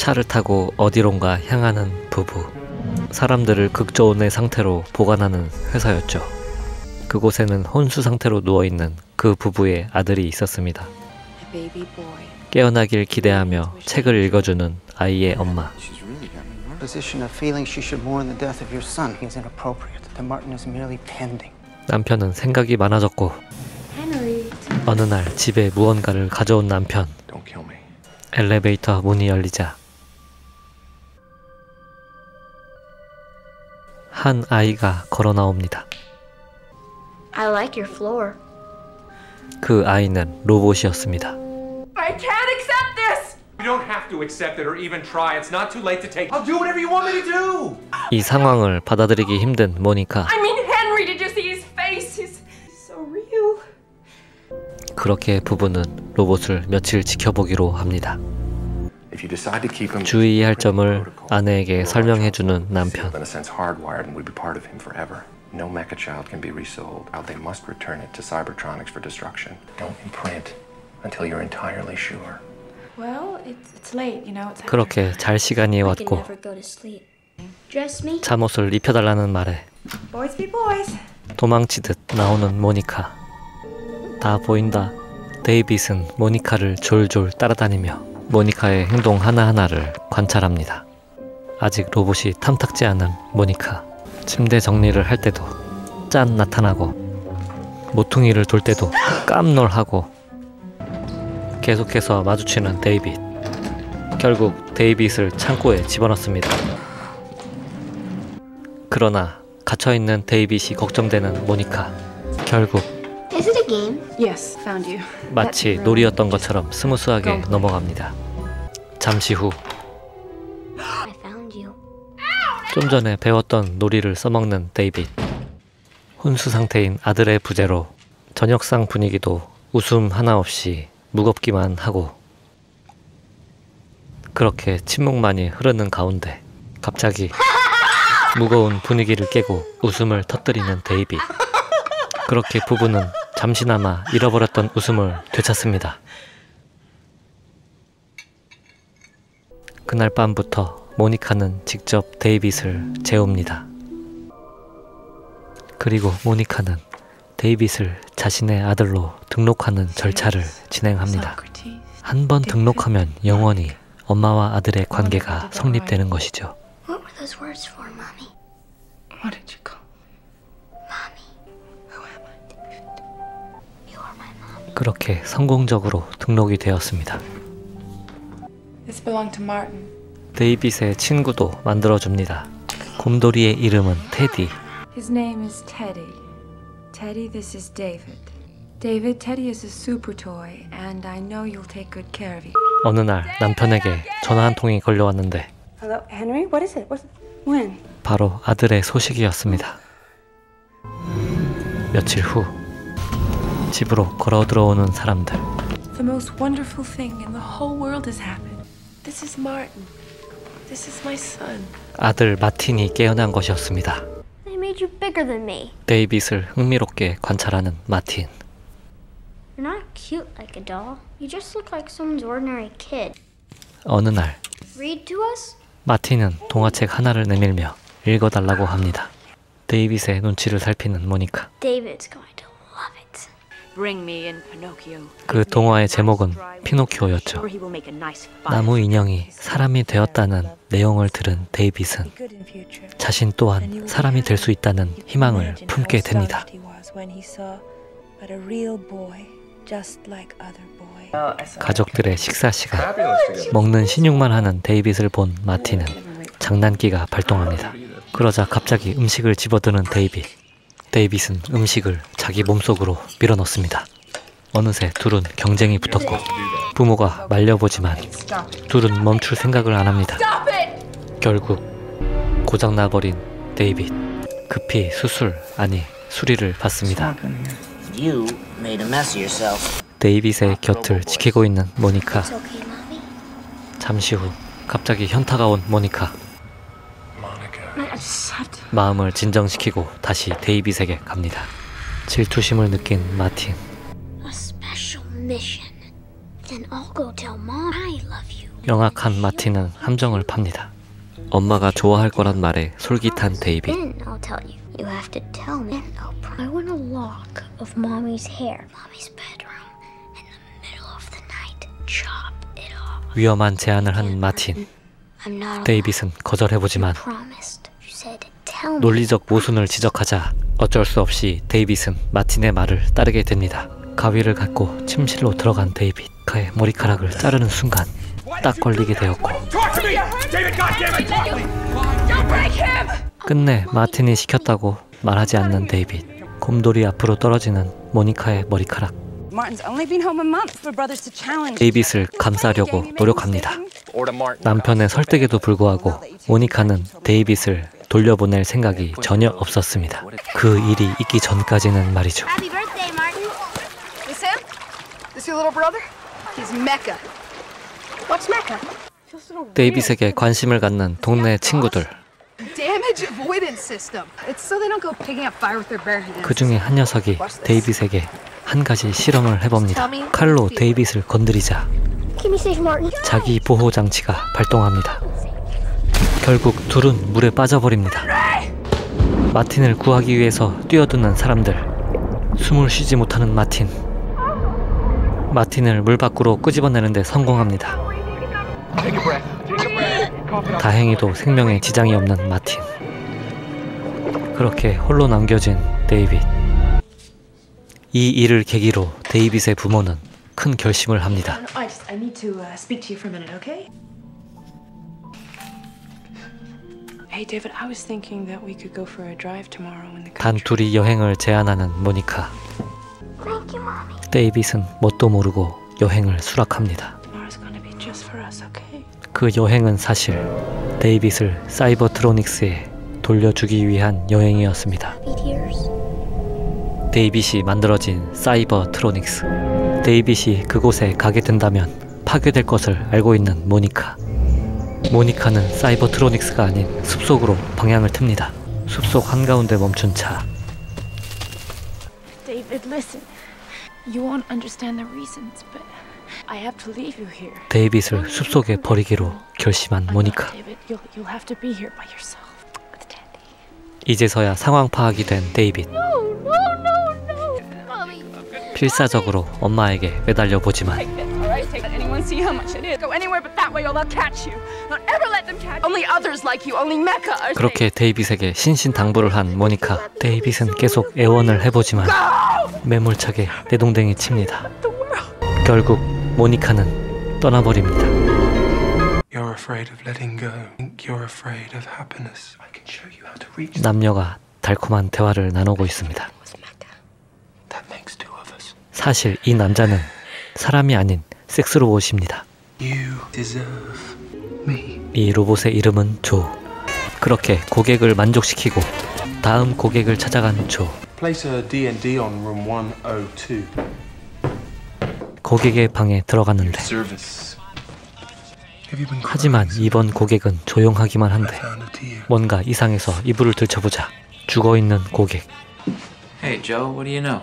차를 타고 어디론가 향하는 부부. 사람들을 극저온의 상태로 보관하는 회사였죠. 그곳에는 혼수 상태로 누워있는 그 부부의 아들이 있었습니다. 깨어나길 기대하며 책을 읽어주는 아이의 엄마. 남편은 생각이 많아졌고 어느 날 집에 무언가를 가져온 남편. 엘리베이터 문이 열리자 한 아이가 걸어 나옵니다. I like your floor. 그 아이는 로봇이었습니다. I can't accept this. You don't have to accept it or even try. It's not too late to take. I'll do whatever you want me to do. 이 상황을 받아들이기 힘든 모니카. I mean, Henry, did you see his face? He's so real. 그렇게 부부는 로봇을 며칠 지켜보기로 합니다. 주의할 점을 아내에게 설명해주는 남편. No mecha child can be resold. They must return it to Cybertronics for destruction. Don't imprint until you're entirely sure. Well, it's late, you know. It's 그렇게 잘 시간이 왔고 잠옷을 입혀달라는 말에 Boys be boys. 도망치듯 나오는 모니카. 다 보인다. 데이빗은 모니카를 졸졸 따라다니며 모니카의 행동 하나하나를 관찰합니다. 아직 로봇이 탐탁지 않은 모니카. 침대 정리를 할 때도 짠 나타나고 모퉁이를 돌 때도 깜놀하고 계속해서 마주치는 데이빗. 결국 데이빗을 창고에 집어넣습니다. 그러나 갇혀있는 데이빗이 걱정되는 모니카. 결국 Is it a game? Yes, found you. 마치 놀이였던 것처럼 스무스하게 넘어갑니다. 잠시 후 좀 전에 배웠던 놀이를 써먹는 데이빗. 혼수 상태인 아들의 부재로 저녁상 분위기도 웃음 하나 없이 무겁기만 하고 그렇게 침묵만이 흐르는 가운데 갑자기 무거운 분위기를 깨고 웃음을 터뜨리는 데이빗. 그렇게 부부는 잠시나마 잃어버렸던 웃음을 되찾습니다. 그날 밤부터 모니카는 직접 데이빗을 재웁니다. 그리고 모니카는 데이빗을 자신의 아들로 등록하는 절차를 진행합니다. 한 번 등록하면 영원히 엄마와 아들의 관계가 성립되는 것이죠. What were those words for, Mommy? What did you call Mommy. Who am I? You are my mommy. 그렇게 성공적으로 등록이 되었습니다. This belonged to Martin. 데이빗의 친구도 만들어줍니다. 곰돌이의 이름은 테디. His name is Teddy. Teddy, this is David. David, Teddy is a super toy, and I know you'll take good care of you. 어느 날 남편에게 전화 한 통이 걸려왔는데 Hello, Henry? What is it? When? 바로 아들의 소식이었습니다. 며칠 후 집으로 걸어 들어오는 사람들. The most wonderful thing in the whole world has happened. This is Martin. This is my son. 아들 마틴이 깨어난 것이었습니다. They made you bigger than me. 데이빗을 흥미롭게 관찰하는 마틴. You're not cute like a doll. You just look like someone's ordinary kid. 어느 날 Read to us? 마틴은 동화책 하나를 내밀며 읽어달라고 합니다. 데이빗의 눈치를 살피는 모니카. David's going to love it. Bring me in Pinocchio. 그 동화의 제목은 피노키오였죠. 나무 인형이 사람이 되었다는 내용을 들은 데이빗은 자신 또한 사람이 될 수 있다는 희망을 품게 됩니다. 가족들의 식사 시간. 먹는 신용만 하는 데이빗을 본 마틴은 장난기가 발동합니다. 그러자 갑자기 음식을 집어드는 데이빗. 데이빗은 음식을 자기 몸속으로 밀어넣습니다. 어느새 둘은 경쟁이 붙었고 부모가 말려보지만 둘은 멈출 생각을 안 합니다. 결국 고장나버린 데이빗. 급히 수리를 받습니다. 데이빗의 곁을 지키고 있는 모니카. 잠시 후 갑자기 현타가 온 모니카. 마음을 진정시키고 다시 데이빗에게 갑니다. 질투심을 느낀 마틴. A special mission. Then I'll go tell Mom I love you. 영악한 마틴은 함정을 팝니다. 엄마가 좋아할 거란 말에 솔깃한 데이빗. Then I'll tell you. You have to tell me. I want a lock of Mommy's hair. Mommy's bedroom. In the middle of the night. Chop it off. 위험한 제안을 한 마틴. I'm not 데이빗은 거절해보지만 promised. You said tell me. 논리적 모순을 지적하자 어쩔 수 없이 데이빗은 마틴의 말을 따르게 됩니다. 가위를 갖고 침실로 들어간 데이빗. 그의 머리카락을 자르는 순간 딱 걸리게 되었고 끝내 마틴이 시켰다고 말하지 않는 데이빗. 곰돌이 앞으로 떨어지는 모니카의 머리카락. 데이빗을 감싸려고 노력합니다. 남편의 설득에도 불구하고 모니카는 데이빗을 돌려보낼 생각이 전혀 없었습니다. 그 일이 있기 전까지는 말이죠. Happy birthday, Martin. This him? This your little brother? He's Mecca. What's Mecca? 데이빗에게 관심을 갖는 동네 친구들. Damage avoidance system. It's so they don't go picking up fire with their bare hands. 그 중에 한 녀석이 데이빗에게 한 가지 실험을 해봅니다. 칼로 데이빗을 건드리자 Can you save Martin? 자기 보호 장치가 발동합니다. 결국 둘은 물에 빠져버립니다. 마틴을 구하기 위해서 뛰어드는 사람들. 숨을 쉬지 못하는 마틴. 마틴을 물 밖으로 끄집어내는데 성공합니다. 다행히도 생명에 지장이 없는 마틴. 그렇게 홀로 남겨진 데이빗. 이 일을 계기로 데이빗의 부모는 큰 결심을 합니다. I need to speak to you for a minute, okay? Hey, David, I was thinking that we could go for a drive tomorrow in the country. 단둘이 여행을 제안하는 모니카. Thank you, Mommy. 데이빗은 뭣도 모르고 여행을 수락합니다. Tomorrow's gonna be just for us, okay? 그 여행은 사실 데이빗을 사이버트로닉스에 돌려주기 위한 여행이었습니다. Tears. 데이빗이 만들어진 사이버트로닉스. 데이빗이 그곳에 가게 된다면 파괴될 것을 알고 있는 모니카. 모니카는 사이버트로닉스가 아닌 숲속으로 방향을 틉니다. 숲속 한가운데 멈춘 차. David, listen. You won't understand the reasons, but I have to leave you here. 데이빗을 숲속에 버리기로 결심한 모니카. David, you'll have to be here by yourself with Daddy. 이제서야 상황 파악이 된 데이빗. 필사적으로 엄마에게 매달려 보지만 Anyone see how much it is? Go anywhere but that way or they'll catch you. Don't ever let them catch you. Only others like you. Only Mecca are safe. 그렇게 데이빗에게 신신당부를 한 모니카. 데이빗은 계속 애원을 해보지만 매몰차게 내동댕이 칩니다. 결국 모니카는 떠나버립니다. You're afraid of letting go. You're afraid of happiness. I can show you how to reach. 남녀가 달콤한 대화를 나누고 있습니다. That makes two of us. 사실 이 남자는 사람이 아닌 섹스 로봇입니다. You deserve me. 이 로봇의 이름은 조. 그렇게 고객을 만족시키고 다음 고객을 찾아간 조. Place a D&D on room 102. 고객의 방에 들어갔는데 Service. Have you been 하지만 이번 고객은 조용하기만 한데 found a tear? 뭔가 이상해서 이불을 들춰보자 죽어있는 고객. Hey, Joe, what do you know?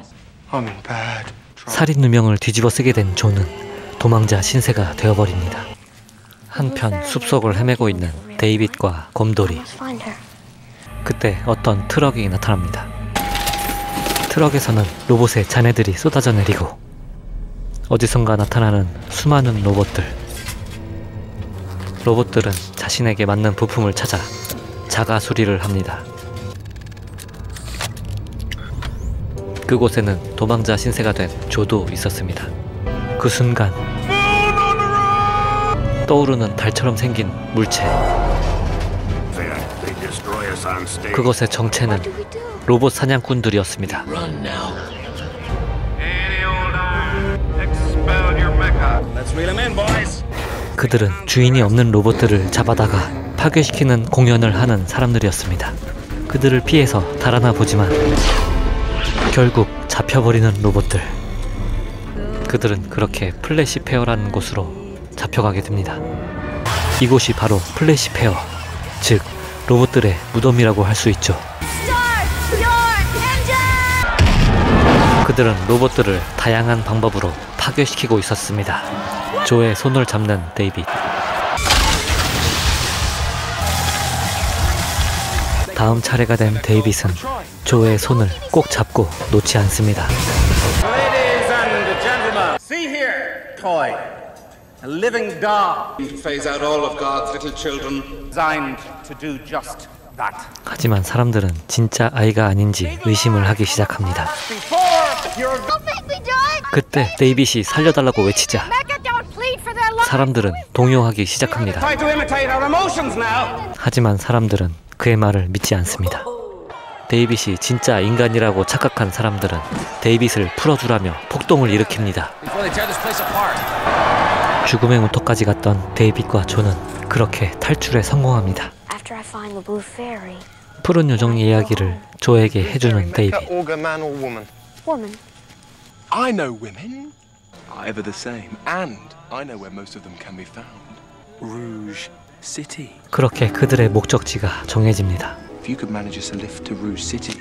I'm in bad. 살인 누명을 뒤집어 쓰게 된 조는 도망자 신세가 되어버립니다. 한편 숲속을 헤매고 있는 데이빗과 곰돌이. Find her. 그때 어떤 트럭이 나타납니다. 트럭에서는 로봇의 잔해들이 쏟아져 내리고 어디선가 나타나는 수많은 로봇들. 로봇들은 자신에게 맞는 부품을 찾아 자가 수리를 합니다. 그곳에는 도망자 신세가 된 조도 있었습니다. 그 순간 떠오르는 달처럼 생긴 물체. 그것의 정체는 로봇 사냥꾼들이었습니다. 그들은 주인이 없는 로봇들을 잡아다가 파괴시키는 공연을 하는 사람들이었습니다. 그들을 피해서 달아나 보지만 결국 잡혀버리는 로봇들. 그들은 그렇게 플래시페어라는 곳으로 잡혀가게 됩니다. 이곳이 바로 플래시페어, 즉 로봇들의 무덤이라고 할 수 있죠. 그들은 로봇들을 다양한 방법으로 파괴시키고 있었습니다. 조의 손을 잡는 데이빗. 다음 차례가 된 데이빗은 조의 손을 꼭 잡고 놓지 않습니다. Ladies and gentlemen, see here, toy. A living doll. Phase out all of God's little children. Designed to do just that. 하지만 사람들은 진짜 아이가 아닌지 의심을 하기 시작합니다. 그때 데이빗이 살려달라고 외치자 사람들은 동요하기 시작합니다. 하지만 사람들은 그의 말을 믿지 않습니다. 데이빗이 진짜 인간이라고 착각한 사람들은 데이빗을 풀어주라며 폭동을 일으킵니다. 죽음의 문턱까지 갔던 데이빗과 조는 그렇게 탈출에 성공합니다. 푸른 요정 이야기를 조에게 해주는 데이빗. I know women. Ever the same. And I know where most of them can be found. Rouge City. 그렇게 그들의 목적지가 정해집니다. If you could manage us a lift to Rouge City,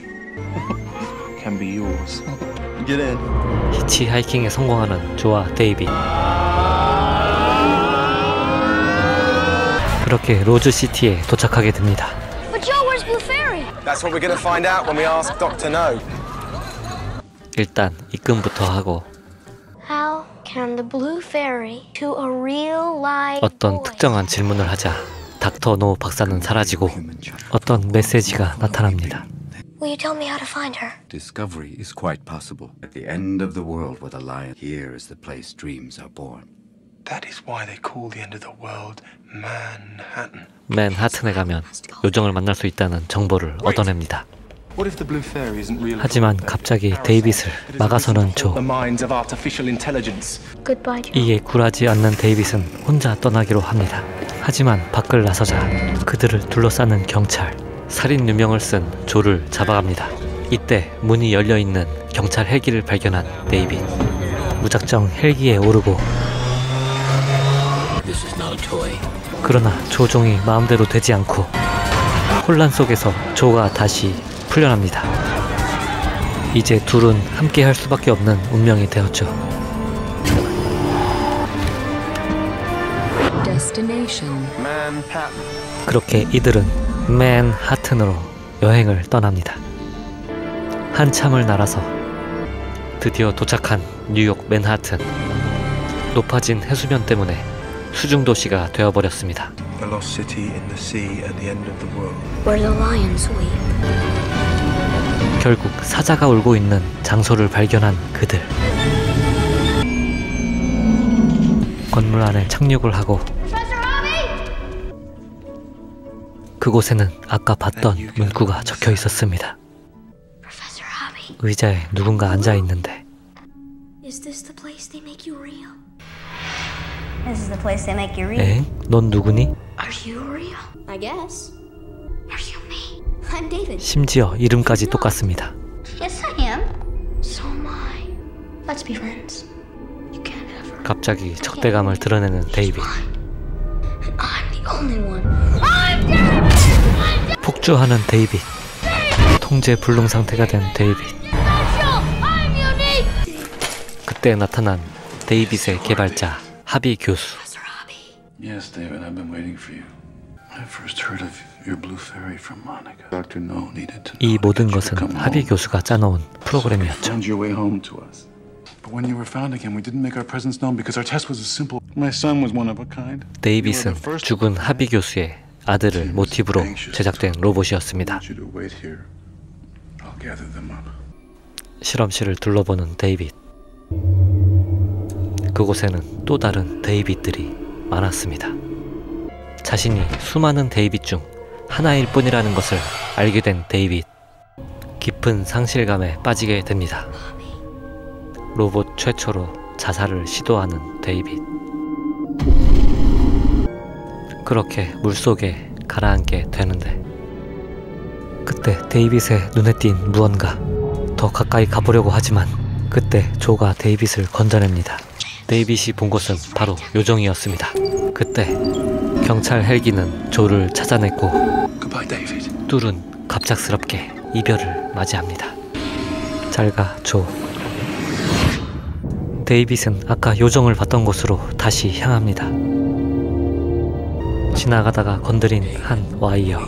can be yours. Get in. 히치하이킹에 성공하는 조와 데이빗. 그렇게 로즈시티에 도착하게 됩니다. But Joe, where's Blue Fairy? That's what we're going to find out when we ask Dr. No. 일단 입금부터 하고 How can the Blue Fairy to a real live 어떤 boy? 특정한 질문을 하자 닥터 노 박사는 사라지고 어떤 메시지가 나타납니다. Will you tell me how to find her? Discovery is quite possible. At the end of the world where the lion, here is the place dreams are born. That is why they call the end of the world Manhattan. 맨하튼에 가면 요정을 만날 수 있다는 정보를 얻어냅니다. What if the Blue Fairy isn't real? 하지만 갑자기 데이빗을 막아서는 조. The minds of artificial intelligence. Goodbye, Joe. 이에 굴하지 않는 데이빗은 혼자 떠나기로 합니다. 하지만 밖을 나서자 그들을 둘러싸는 경찰, 살인 유명을 쓴 조를 잡아갑니다. 이때 문이 열려있는 경찰 헬기를 발견한 데이빗. 무작정 헬기에 오르고 그러나 조종이 마음대로 되지 않고 혼란 속에서 조가 다시 풀려납니다. 이제 둘은 함께 할 수밖에 없는 운명이 되었죠. 그렇게 이들은 맨하튼으로 여행을 떠납니다. 한참을 날아서 드디어 도착한 뉴욕 맨하튼. 높아진 해수면 때문에 수중도시가 되어버렸습니다. The lost city in the sea at the end of the world. Where the lions weep. 결국 사자가 울고 있는 장소를 발견한 그들. 건물 안에 착륙을 하고 그곳에는 아까 봤던 문구가 적혀 있었습니다. 의자에 누군가 앉아 있는데 Is this the place they make you real? This is the place they make you real. 엥? 넌 누구니? Are you real? I guess. Are you me? I'm David. 심지어 이름까지 똑같습니다. Yes, I am. So am I. Let's be friends. You can't ever. 갑자기 적대감을 드러내는 데이빗. And I'm the only one. I'm David. 폭주하는 데이빗. 통제 불능 상태가 된 데이빗. I'm unique. 그때 나타난 데이빗의 개발자 하비 교수. Yes, David, I've been waiting for you. I first heard of your blue fairy from Monica. Dr. No needed to know. 이 모든 것은 하비 교수가 짜놓은 프로그램이었죠. Found your way home to us. But when you were found again, we didn't make our presence known because our test was as simple. My son was one of a kind. 데이빗은 죽은 하비 교수의 아들을 모티브로 제작된 로봇이었습니다. I want you to wait here. I'll gather them up. 실험실을 둘러보는 데이빗. 그곳에는 또 다른 데이빗들이 많았습니다. 자신이 수많은 데이빗 중 하나일 뿐이라는 것을 알게 된 데이빗. 깊은 상실감에 빠지게 됩니다. 로봇 최초로 자살을 시도하는 데이빗. 그렇게 물속에 가라앉게 되는데 그때 데이빗의 눈에 띈 무언가. 더 가까이 가보려고 하지만 그때 조가 데이빗을 건져냅니다. 데이빗이 본 곳은 바로 요정이었습니다. 그때 경찰 헬기는 조를 찾아냈고 둘은 갑작스럽게 이별을 맞이합니다. 잘가 조. 데이빗은 아까 요정을 봤던 곳으로 다시 향합니다. 지나가다가 건드린 한 와이어.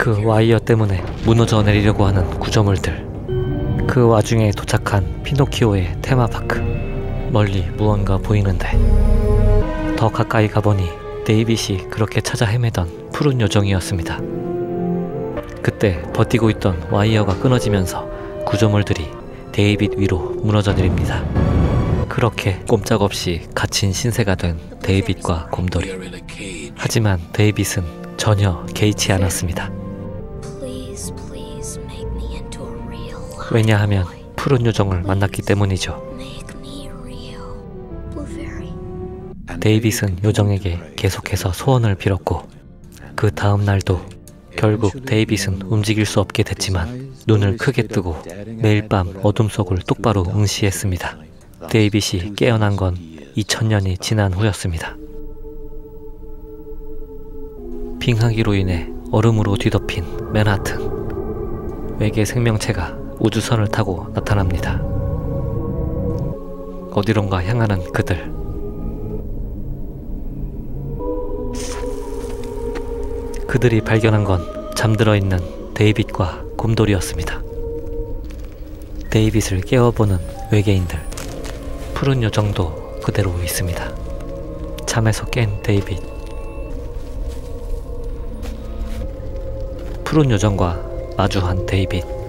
그 와이어 때문에 무너져 내리려고 하는 구조물들. 그 와중에 도착한 피노키오의 테마파크. 멀리 무언가 보이는데 더 가까이 가보니 데이빗이 그렇게 찾아 헤매던 푸른 요정이었습니다. 그때 버티고 있던 와이어가 끊어지면서 구조물들이 데이빗 위로 무너져 내립니다. 그렇게 꼼짝없이 갇힌 신세가 된 데이빗과 곰돌이. 하지만 데이빗은 전혀 개의치 않았습니다. 왜냐하면 푸른 요정을 만났기 때문이죠. 데이빗은 요정에게 계속해서 소원을 빌었고 그 다음 날도 결국 데이빗은 움직일 수 없게 됐지만 눈을 크게 뜨고 매일 밤 어둠 속을 똑바로 응시했습니다. 데이빗이 깨어난 건 2000년이 지난 후였습니다. 빙하기로 인해 얼음으로 뒤덮인 맨하튼. 외계 생명체가 우주선을 타고 나타납니다. 어디론가 향하는 그들. 그들이 발견한 건 잠들어 있는 데이빗과 곰돌이였습니다. 데이빗을 깨워보는 외계인들. 푸른 요정도 그대로 있습니다. 잠에서 깬 데이빗. 푸른 요정과 마주한 데이빗.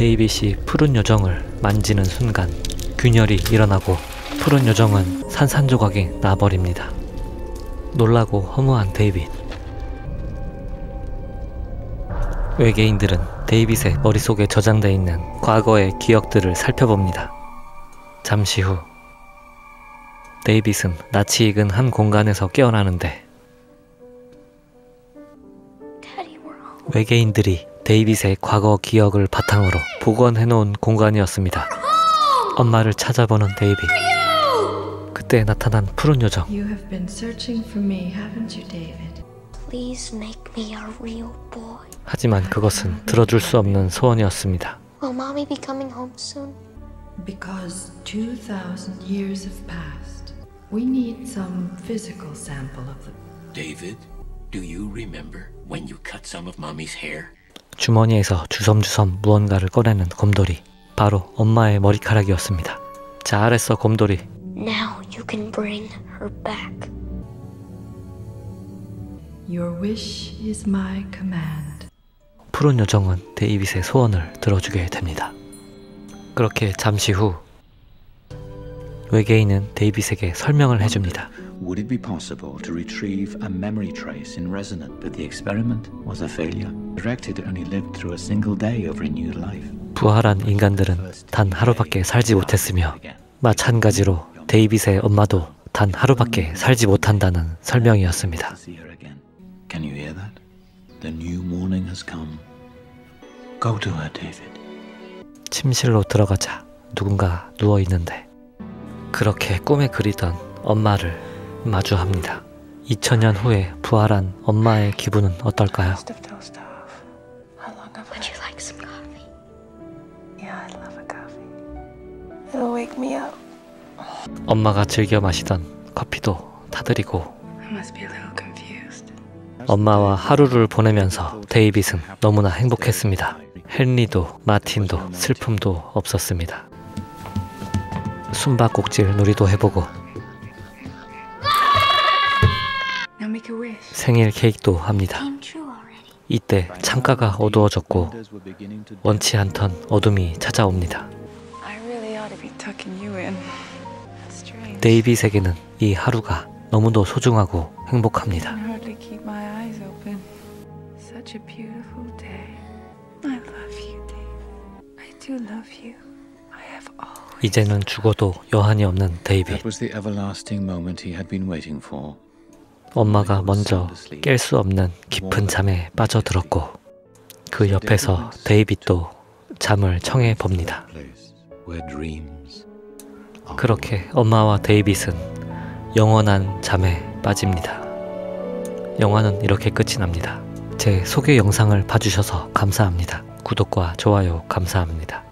데이빗이 푸른 요정을 만지는 순간 균열이 일어나고 푸른 요정은 산산조각이 나버립니다. 놀라고 허무한 데이빗. 외계인들은 데이빗의 머릿속에 저장되어 있는 과거의 기억들을 살펴봅니다. 잠시 후 데이빗은 낯이 익은 한 공간에서 깨어나는데 외계인들이 데이빗의 과거 기억을 바탕으로 복원해놓은 공간이었습니다. 엄마를 찾아보는 데이빗. 그때 나타난 푸른 요정. You have been searching for me, haven't you, David? Please make me a real boy. 하지만 그것은 들어줄 수 없는 소원이었습니다. Will mommy be coming home soon? Because 2,000 years have passed, we need some physical sample of the... David, do you remember when you cut some of mommy's hair? 주머니에서 주섬주섬 무언가를 꺼내는 곰돌이. 바로 엄마의 머리카락이었습니다. 잘했어, 곰돌이. Now you can bring her back. Your wish is my command. 푸른 요정은 데이빗의 소원을 들어주게 됩니다. 그렇게 잠시 후 외계인은 데이빗에게 설명을 해줍니다. Would it be possible to retrieve a memory trace in resonance? But the experiment was a failure. Directed only lived through a single day of renewed life. 부활한 인간들은 단 하루밖에 살지 못했으며 마찬가지로 데이빗의 엄마도 단 하루밖에 살지 못한다는 설명이었습니다. Can you hear that? The new morning has come. Go to her, David. 침실로 들어가자 누군가 누워 있는데 그렇게 꿈에 그리던 엄마를 마주합니다. 2000년 후에 부활한 엄마의 기분은 어떨까요? Would you like some coffee? Yeah, I'd love a coffee. It'll wake me up. 엄마가 즐겨 마시던 커피도 타드리고 I must be a little confused. 엄마와 하루를 보내면서 데이빗은 너무나 행복했습니다. 헨리도 마틴도 슬픔도 없었습니다. 숨바꼭질 놀이도 해보고 생일 케이크도 합니다. 이때 창가가 어두워졌고 원치 않던 어둠이 찾아옵니다. 데이빗에게는 이 하루가 너무도 소중하고 행복합니다. 이제는 죽어도 여한이 없는 데이빗. 엄마가 먼저 깰 수 없는 깊은 잠에 빠져들었고 그 옆에서 데이빗도 잠을 청해 봅니다. 그렇게 엄마와 데이빗은 영원한 잠에 빠집니다. 영화는 이렇게 끝이 납니다. 제 소개 영상을 봐주셔서 감사합니다. 구독과 좋아요 감사합니다.